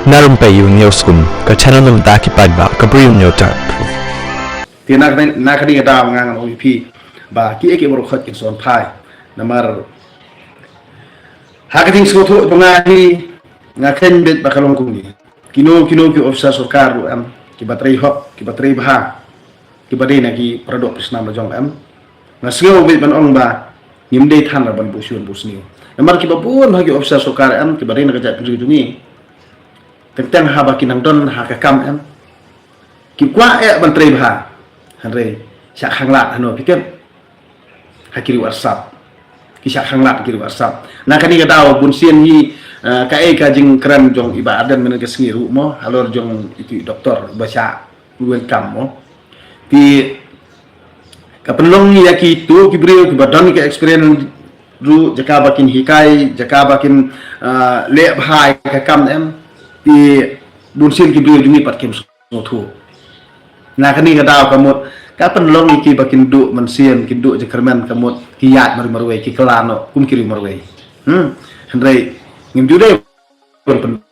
narum pa yung newskum ka channel nung takipad ba kabriyo nyo tar. Thì na cái đi đào ngang OVP và kỹ cái bộ khởi kiện son phai namar hakating số thu penga hi ngaken bet bakalong kungi kino ki ofisa sarkar am ki bateri bah ki badai na ki produk prisnam jong am ngasio bet ban ong ba nimdei than la ban busun busni namar ki babun hagi ofisa sarkar am ki badai na kajak jungi tentang haba kinang don hakakam am ki kwa ban trei bah Henry syak hanglat hanu pikir hakiri WhatsApp kisah hanglat kiri WhatsApp nah kani kataw bunsian hi kae kajing keren jong ibadan men kesngi ru mo halor jong itu doktor baca welcome mo ti kapenlong ni yaki tu kibrio kibadan ke experience ru jaka bakin hikai jaka bakin le bhai ka kam em ti bunsian kibrio jungi pat kem thu nah kani kataw kamut kapan long iki bakin du mensian kindu jekermen kamut kiyat marwe ki kelano kum kiri marwe Henry ngim jude pun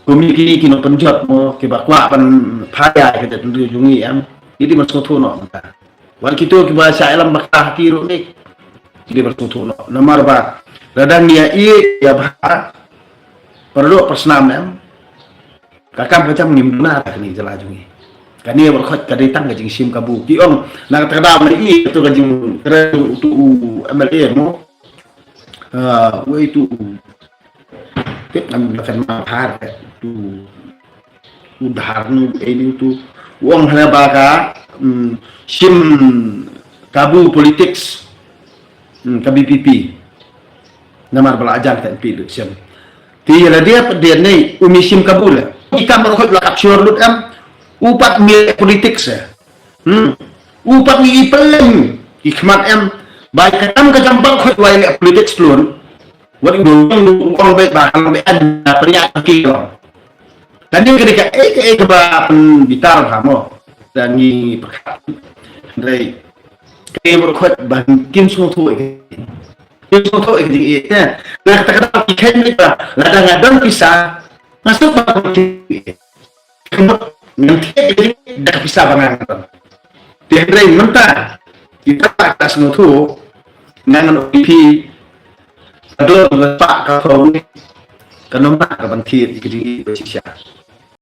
kumi ki kino penjot mo ki bakwa pan phaya ke tendu jungi am jadi masuk thu no wal kitu ki bahasa alam bakah kiru ni jadi masuk thu no nomor ba radang dia ya bah perlu persnam am kakam kacam ngim duna kani jela jungi kani berkhot kadi tang kajing sim kabu ki ong na kadam ni itu kajing kere tu MLA mo we itu ket nam lakan ma har tu udhar nu ini tu wong hana baka sim kabu politics KBPP namar belajar kan pi sim ti la dia ni umi sim kabu la ikam berkhot la kapsur lut am upat milik politik saya, upat ni ipelem, ikhmat em, baik katam kejampang kau milik politik seluruh, wali orang baik bahkan baik ada pernyataan kilo, dan dia ketika keba bitar kamu dan ni perkat, dari kaya berkuat bangkin suatu ini, nah kata-kata ikan ni lah, ladang-ladang bisa masuk politik. Nanti jadi dah bisa banget. Tiada mentah kita atas nutu dengan OP ada lepak kau ni kenapa kebantir ikut ikut